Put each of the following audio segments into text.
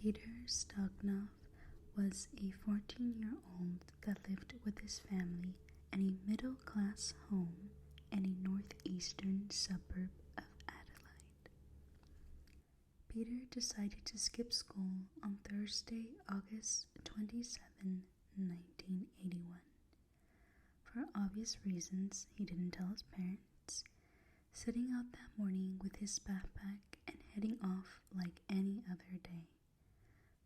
Peter Stognov was a 14-year-old that lived with his family in a middle-class home in a northeastern suburb of Adelaide. Peter decided to skip school on Thursday, August 27, 1981. For obvious reasons, he didn't tell his parents, setting out that morning with his backpack and heading off like any other day.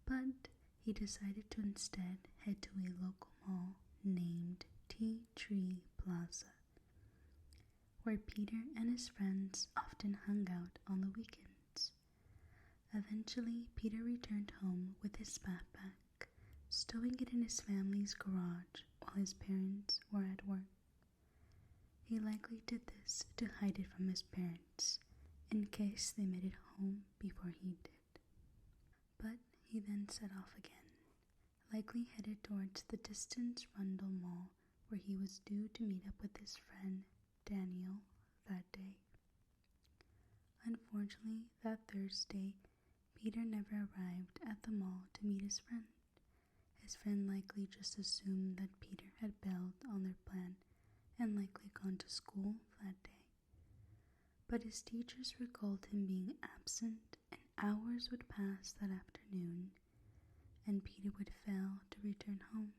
But he decided to instead head to a local mall named Tea Tree Plaza, where Peter and his friends often hung out on the weekends. Eventually, Peter returned home with his backpack, stowing it in his family's garage while his parents were at work. He likely did this to hide it from his parents, in case they made it home before he did. But he then set off again, likely headed towards the distant Rundle Mall, where he was due to meet up with his friend Daniel that day. Unfortunately, that Thursday, Peter never arrived at the mall to meet his friend. His friend likely just assumed that Peter had bailed on their plan and likely gone to school that day. But his teachers recalled him being absent, and hours would pass that afternoon, and Peter would fail to return home.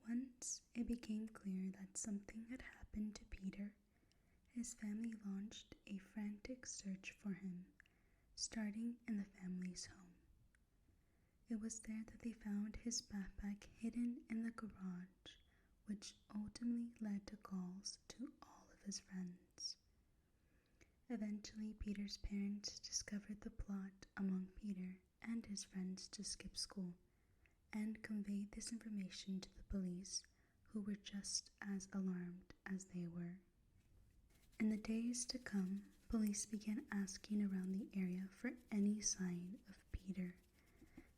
Once it became clear that something had happened to Peter, his family launched a frantic search for him, starting in the family's home. It was there that they found his backpack hidden in the garage, which ultimately led to calls to all of his friends. Eventually, Peter's parents discovered the plot among Peter and his friends to skip school, and conveyed this information to the police, who were just as alarmed as they were. In the days to come, police began asking around the area for any sign of Peter,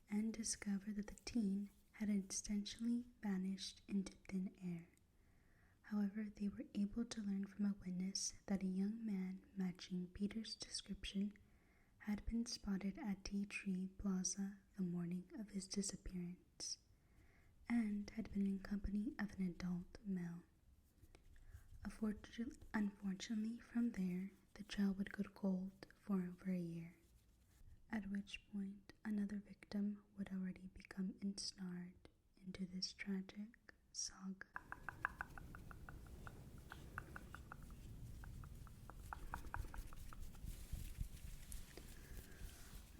and discovered that the teen had essentially vanished into thin air. However, they were able to learn from a witness that a young man matching Peter's description had been spotted at Tea Tree Plaza the morning of his disappearance, and had been in company of an adult male. Unfortunately, from there, the trail would go cold for over a year, at which point another victim would already become ensnared into this tragic saga.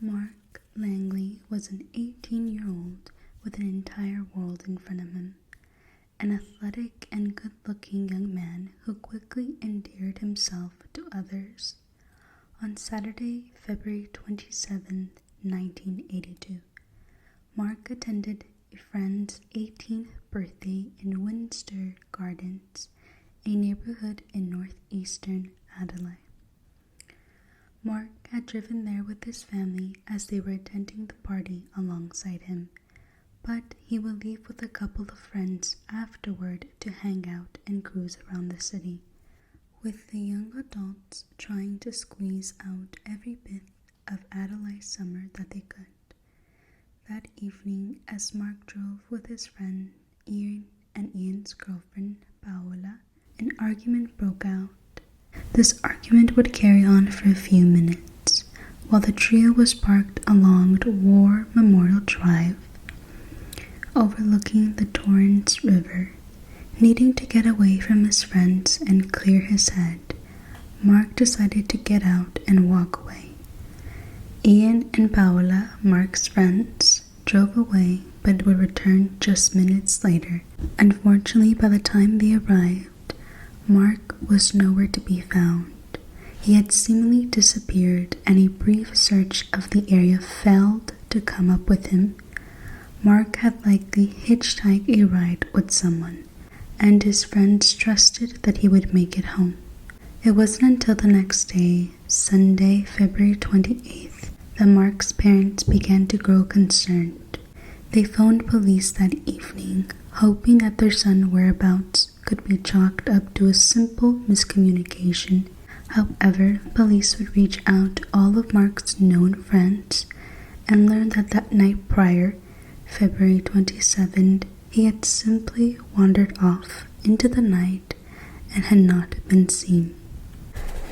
Mark Langley was an 18-year-old with an entire world in front of him, an athletic and good-looking young man who quickly endeared himself to others. On Saturday, February 27, 1982, Mark attended a friend's 18th birthday in Windsor Gardens, a neighborhood in northeastern Adelaide. Mark had driven there with his family as they were attending the party alongside him, but he would leave with a couple of friends afterward to hang out and cruise around the city, with the young adults trying to squeeze out every bit of Adelaide summer that they could. That evening, as Mark drove with his friend Ian and Ian's girlfriend Paola, an argument broke out. This argument would carry on for a few minutes, while the trio was parked along War Memorial Drive, overlooking the Torrens River. Needing to get away from his friends and clear his head, Mark decided to get out and walk away. Ian and Paola, Mark's friends, drove away but would return just minutes later. Unfortunately, by the time they arrived, Mark was nowhere to be found. He had seemingly disappeared, and a brief search of the area failed to come up with him. Mark had likely hitchhiked a ride with someone, and his friends trusted that he would make it home. It wasn't until the next day, Sunday, February 28th, that Mark's parents began to grow concerned. They phoned police that evening, hoping that their son's whereabouts could be chalked up to a simple miscommunication. However, police would reach out to all of Mark's known friends and learned that night prior, February 27th, he had simply wandered off into the night and had not been seen.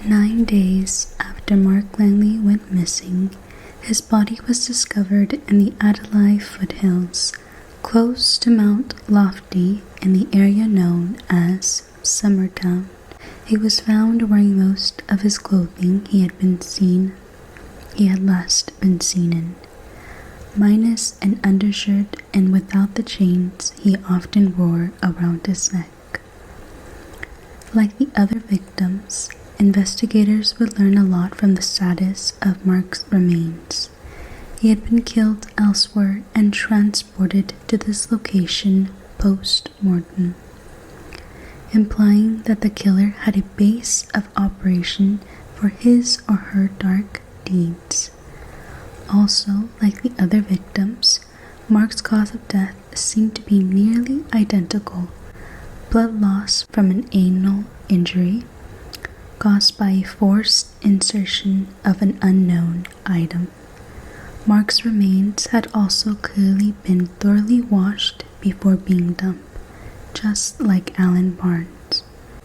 9 days after Mark Langley went missing, his body was discovered in the Adelaide foothills, close to Mount Lofty in the area known as Summertown. He was found wearing most of his clothing he had last been seen in, minus an undershirt and without the chains he often wore around his neck. Like the other victims, investigators would learn a lot from the status of Mark's remains. He had been killed elsewhere and transported to this location post-mortem, implying that the killer had a base of operation for his or her dark deeds. Also, like the other victims, Mark's cause of death seemed to be nearly identical: blood loss from an anal injury caused by a forced insertion of an unknown item. Mark's remains had also clearly been thoroughly washed before being dumped, just like Alan Barnes.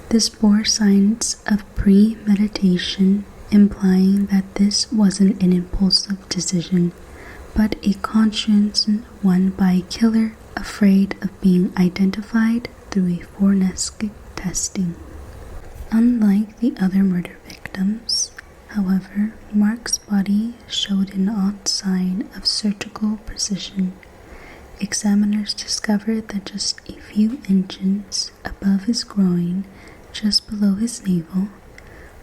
This bore signs of premeditation, implying that this wasn't an impulsive decision, but a conscious one by a killer afraid of being identified through a forensic testing. Unlike the other murder victims, however, Mark's body showed an odd sign of surgical precision. Examiners discovered that just a few inches above his groin, just below his navel,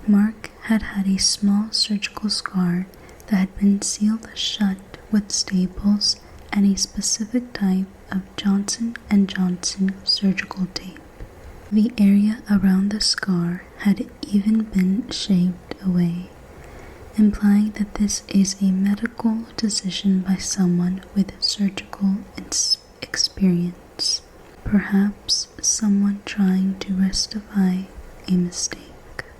Mark had had a small surgical scar that had been sealed shut with staples and a specific type of Johnson & Johnson surgical tape. The area around the scar had even been shaved away, implying that this is a medical decision by someone with surgical experience, perhaps someone trying to rectify a mistake.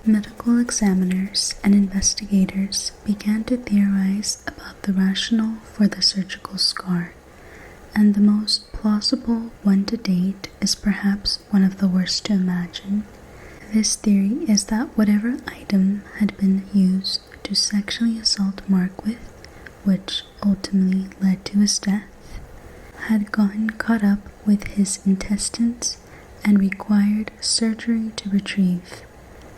Medical examiners and investigators began to theorize about the rationale for the surgical scar, and the most plausible one to date is perhaps one of the worst to imagine. This theory is that whatever item had been used to sexually assault Mark with, which ultimately led to his death, had gotten caught up with his intestines and required surgery to retrieve.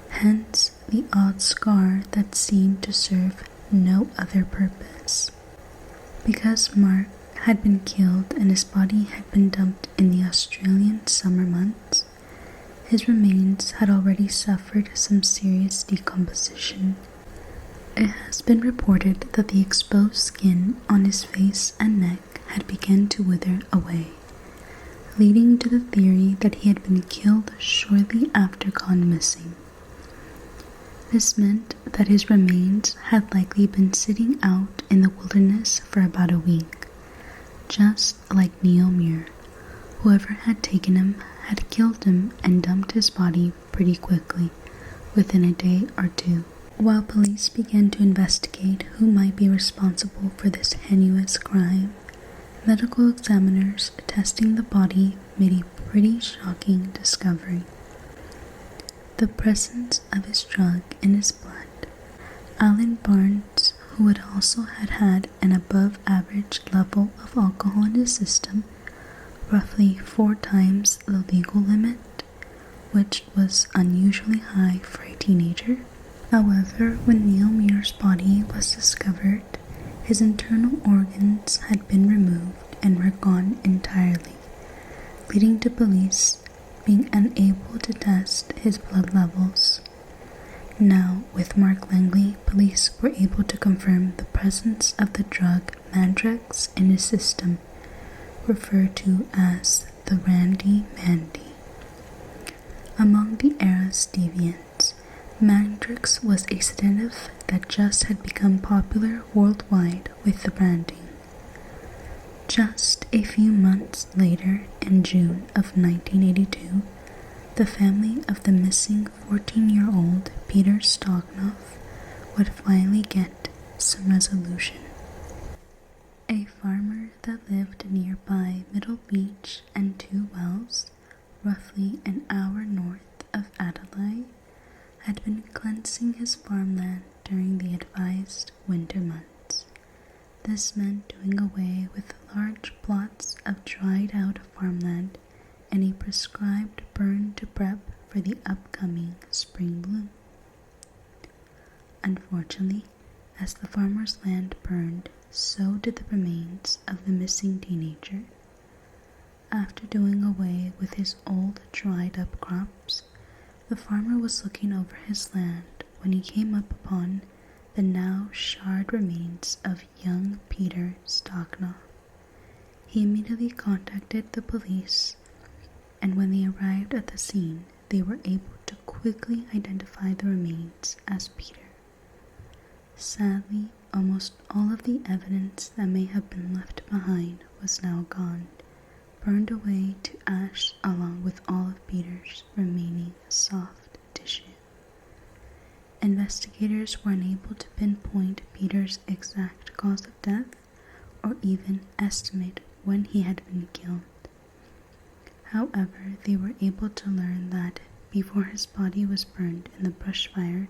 Hence the odd scar that seemed to serve no other purpose. Because Mark had been killed and his body had been dumped in the Australian summer months, his remains had already suffered some serious decomposition. It has been reported that the exposed skin on his face and neck had begun to wither away, leading to the theory that he had been killed shortly after gone missing. This meant that his remains had likely been sitting out in the wilderness for about a week, just like Neil Muir. Whoever had taken him had killed him and dumped his body pretty quickly, within a day or two. While police began to investigate who might be responsible for this heinous crime, medical examiners testing the body made a pretty shocking discovery: the presence of his drug in his blood. Alan Barnes, who had also had an above-average level of alcohol in his system, roughly 4 times the legal limit, which was unusually high for a teenager. However, when Neil Muir's body was discovered, his internal organs had been removed and were gone entirely, leading to police being unable to test his blood levels. Now, with Mark Langley, police were able to confirm the presence of the drug Mandrax in his system, referred to as the Randy Mandy. Among the era's deviants, Mandrax was a sedative that just had become popular worldwide with the branding. Just a few months later, in June of 1982, the family of the missing 14-year-old Peter Stognoff would finally get some resolution. A farmer that lived nearby Middle Beach and Two Wells, roughly an hour north of Adelaide, had been cleansing his farmland during the advised winter months. This meant doing away with large plots of dried out farmland and a prescribed burn to prep for the upcoming spring bloom. Unfortunately, as the farmer's land burned, so did the remains of the missing teenager. After doing away with his old dried up crops, the farmer was looking over his land when he came up upon the now charred remains of young Peter Stocknoff. He immediately contacted the police, and when they arrived at the scene, they were able to quickly identify the remains as Peter. Sadly, almost all of the evidence that may have been left behind was now gone, burned away to ash along with all of Peter's remaining soft tissue. Investigators were unable to pinpoint Peter's exact cause of death or even estimate when he had been killed. However, they were able to learn that before his body was burned in the brush fire,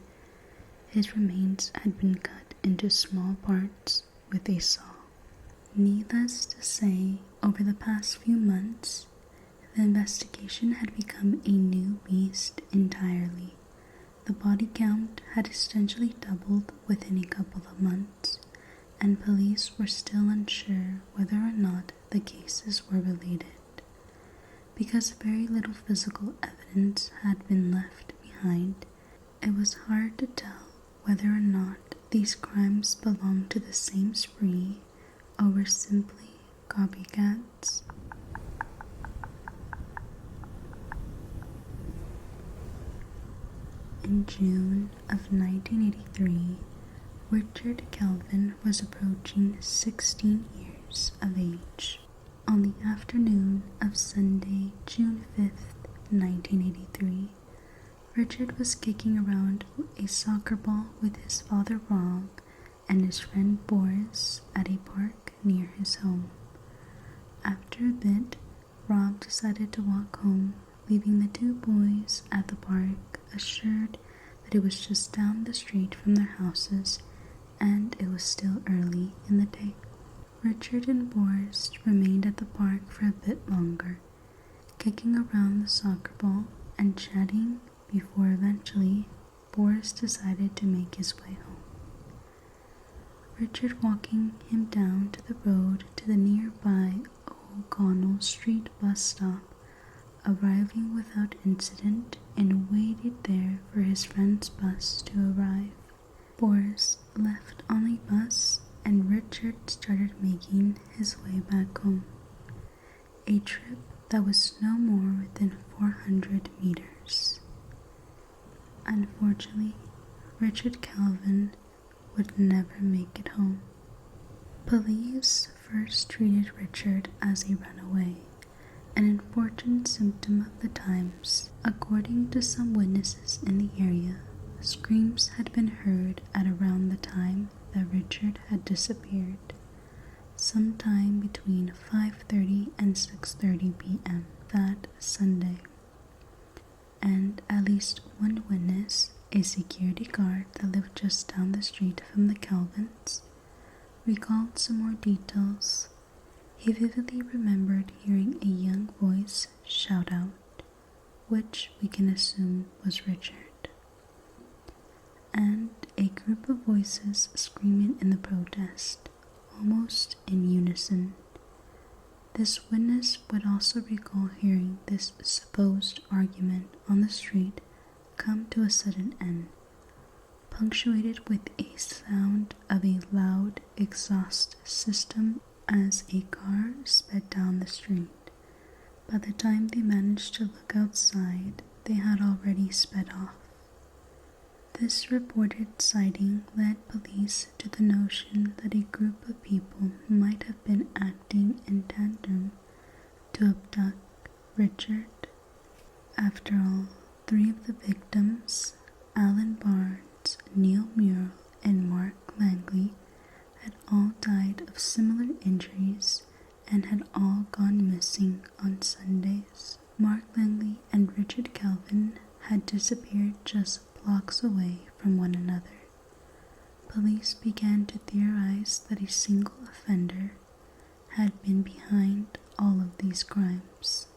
his remains had been cut into small parts with a saw. Needless to say, over the past few months, the investigation had become a new beast entirely. The body count had essentially doubled within a couple of months, and police were still unsure whether or not the cases were related. Because very little physical evidence had been left behind, it was hard to tell whether or not these crimes belonged to the same spree or were simply copycats. In June of 1983, Richard Kelvin was approaching 16 years of age. On the afternoon of Sunday, June 5th, 1983, Richard was kicking around a soccer ball with his father Rob and his friend Boris at a park near his home. After a bit, Rob decided to walk home, leaving the two boys at the park, assured that it was just down the street from their houses and it was still early in the day. Richard and Boris remained at the park for a bit longer, kicking around the soccer ball and chatting before eventually Boris decided to make his way home. Richard walking him down to the road to the nearby O'Connell Street bus stop, arriving without incident and waited there for his friend's bus to arrive. Boris left on a bus and Richard started making his way back home, a trip that was no more than 400 meters. Unfortunately, Richard Kelvin would never make it home. Police first treated Richard as a runaway, an important symptom of the times. According to some witnesses in the area, screams had been heard at around the time that Richard had disappeared, sometime between 5:30 and 6:30 p.m. that Sunday. And at least one witness, a security guard that lived just down the street from the Kelvins, recalled some more details. He vividly remembered hearing a young voice shout out, which we can assume was Richard, and a group of voices screaming in the protest, almost in unison. This witness would also recall hearing this supposed argument on the street come to a sudden end, punctuated with a sound of a loud exhaust system as a car sped down the street. By the time they managed to look outside, they had already sped off. This reported sighting led police to the notion that a group of people might have been acting in tandem to abduct Richard. After all, 3 of the victims, Alan Barnes, Neil Murrell, and Mark Langley, had all died of similar injuries just blocks away from one another. Police began to theorize that a single offender had been behind all of these crimes.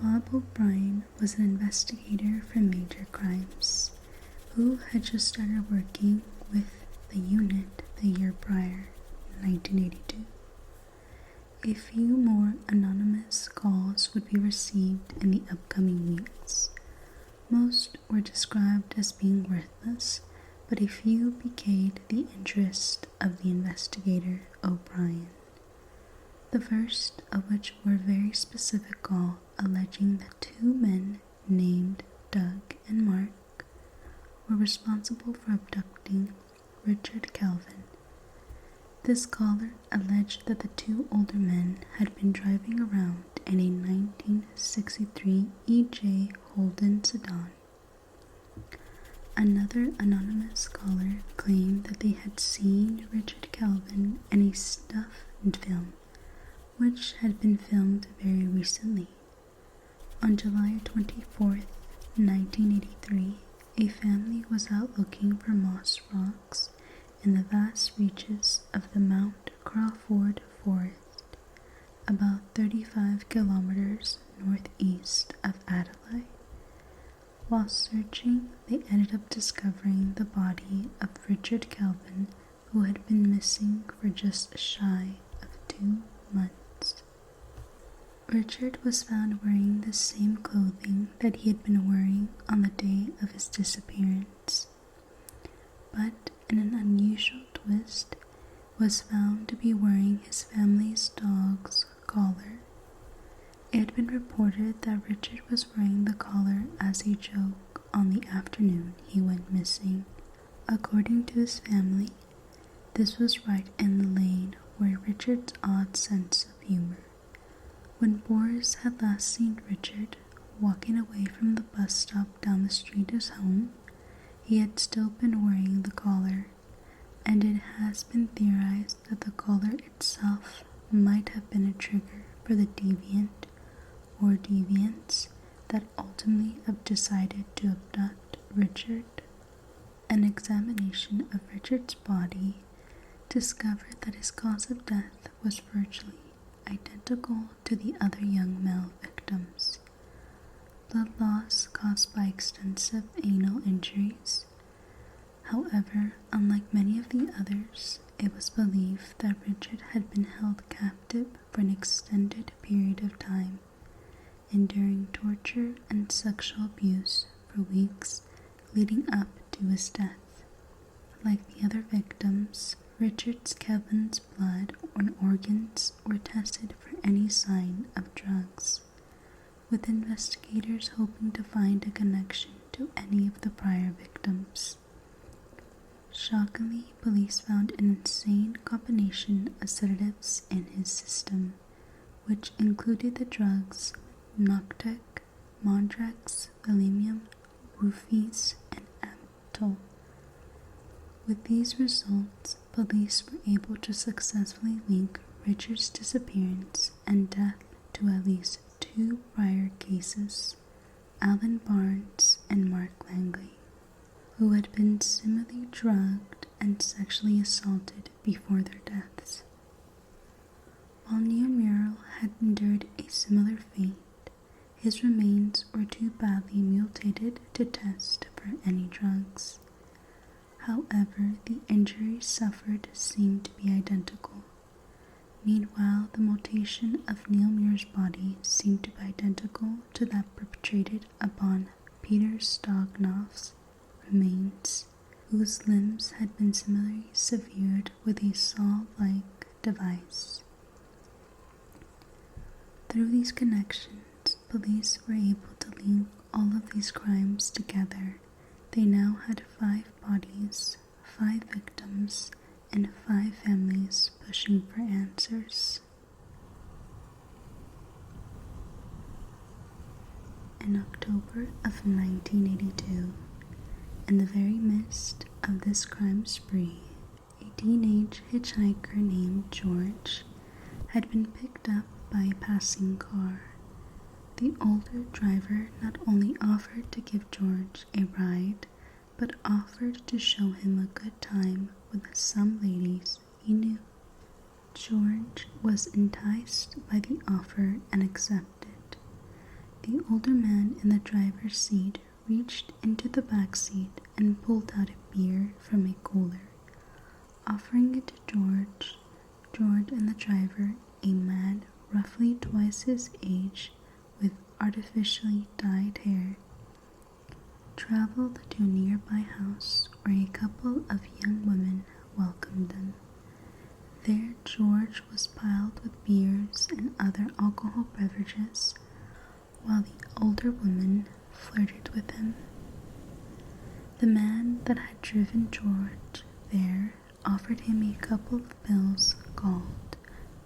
Bob O'Brien was an investigator for major crimes who had just started working with the unit the year prior, 1982. A few more anonymous calls would be received in the upcoming weeks. Most were described as being worthless, but a few piqued the interest of the investigator O'Brien. The first of which were a very specific call alleging that two men named Doug and Mark were responsible for abducting Richard Kelvin. This caller alleged that the two older men had been driving around in a 1963 EJ Holden sedan. Another anonymous caller claimed that they had seen Richard Kelvin in a snuff film, which had been filmed very recently. On July 24th, 1983, a family was out looking for moss rocks in the vast reaches of the Mount Crawford Forest, about 35 kilometers northeast of Adelaide. While searching, they ended up discovering the body of Richard Kelvin, who had been missing for just shy of 2 months. Richard was found wearing the same clothing that he had been wearing on the day of his disappearance, but in an unusual twist, was found to be wearing his family's dog's collar. It had been reported that Richard was wearing the collar as a joke on the afternoon he went missing. According to his family, this was right in the lane where Richard's odd sense of humor. When Boris had last seen Richard walking away from the bus stop down the street to his home, he had still been wearing the collar, and it has been theorized that the collar itself might have been a trigger for the deviant or deviants that ultimately have decided to abduct Richard. An examination of Richard's body discovered that his cause of death was virtually identical to the other young male victims. Blood loss caused by extensive anal injuries. However, unlike many of the others, it was believed that Richard had been held captive for an extended period of time, enduring torture and sexual abuse for weeks leading up to his death. Like the other victims, Richard Kelvin's blood and organs were tested for any sign of drugs, with investigators hoping to find a connection to any of the prior victims. Shockingly, police found an insane combination of sedatives in his system, which included the drugs Noctec, Mondrex, Valium, Roofies, and Amytal. With these results, police were able to successfully link Richard's disappearance and death to at least 2 prior cases, Alan Barnes and Mark Langley, who had been similarly drugged and sexually assaulted before their deaths. While Neil Murrell had endured a similar fate, his remains were too badly mutated to test for any drugs. However, the injuries suffered seemed to be identical. Meanwhile, the mutation of Neil Muir's body seemed to be identical to that perpetrated upon Peter Stognoff's remains, whose limbs had been similarly severed with a saw-like device. Through these connections, police were able to link all of these crimes together. They now had 5 bodies, 5 victims, and 5 families pushing for answers. In October of 1982, in the very midst of this crime spree, a teenage hitchhiker named George had been picked up by a passing car. The older driver not only offered to give George a ride, but offered to show him a good time with some ladies he knew. George was enticed by the offer and accepted. The older man in the driver's seat reached into the back seat and pulled out a beer from a cooler, offering it to George. George and the driver, a man roughly twice his age with artificially dyed hair, traveled to a nearby house where a couple of young women welcomed them. There George was piled with beers and other alcohol beverages, while the older woman flirted with him. The man that had driven George there offered him a couple of pills called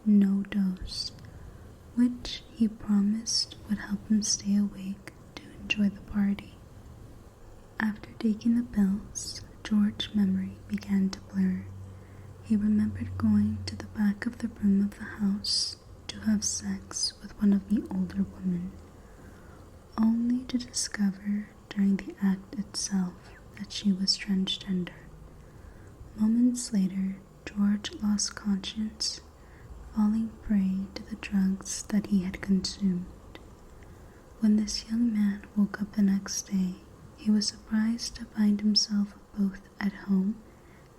No Dose, which he promised would help him stay awake to enjoy the party. After taking the pills, George's memory began to blur. He remembered going to the back of the room of the house to have sex with one of the older women, only to discover during the act itself that she was transgender. Moments later, George lost conscience, falling prey to the drugs that he had consumed. When this young man woke up the next day, he was surprised to find himself both at home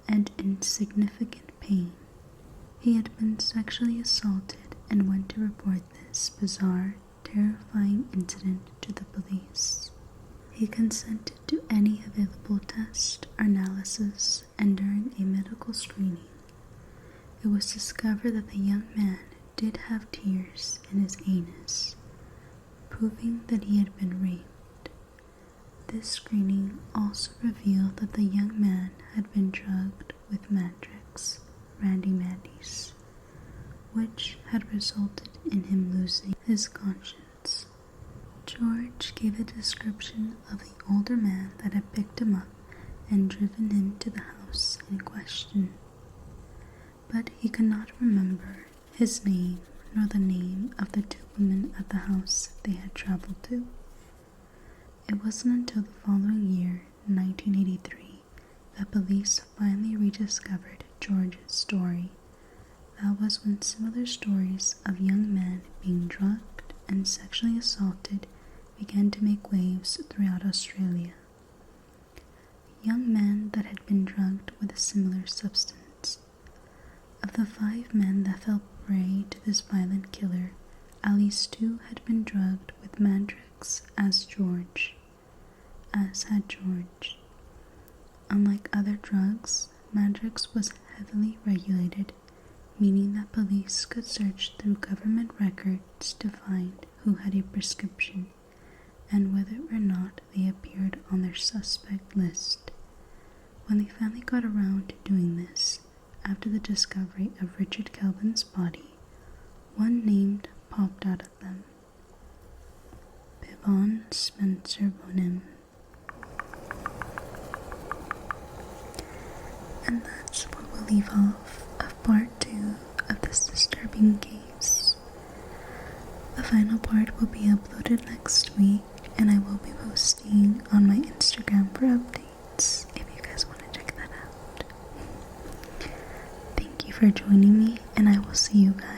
and in significant pain. He had been sexually assaulted and went to report this bizarre, terrifying incident to the police. He consented to any available test or analysis, and during a medical screening, it was discovered that the young man did have tears in his anus, proving that he had been raped. This screening also revealed that the young man had been drugged with Matrix, Randy Mandy's, which had resulted in him losing his conscience. George gave a description of the older man that had picked him up and driven him to the house in question, but he could not remember his name nor the name of the two women at the house they had traveled to. It wasn't until the following year, 1983, that police finally rediscovered George's story. That was when similar stories of young men being drugged and sexually assaulted began to make waves throughout Australia. Young men that had been drugged with a similar substance. Of the 5 men that fell prey to this violent killer, at least 2 had been drugged with Matrix as had George. Unlike other drugs, Matrix was heavily regulated, meaning that police could search through government records to find who had a prescription and whether or not they appeared on their suspect list. When they finally got around to doing this, after the discovery of Richard Kelvin's body, one name popped out at them: Bivon Spencer Bonim. And that's where we'll leave off of part 2 of this disturbing case. The final part will be uploaded next week, and I will be posting on my Instagram for updates if you guys want to check that out. Thank you for joining me, and I will see you guys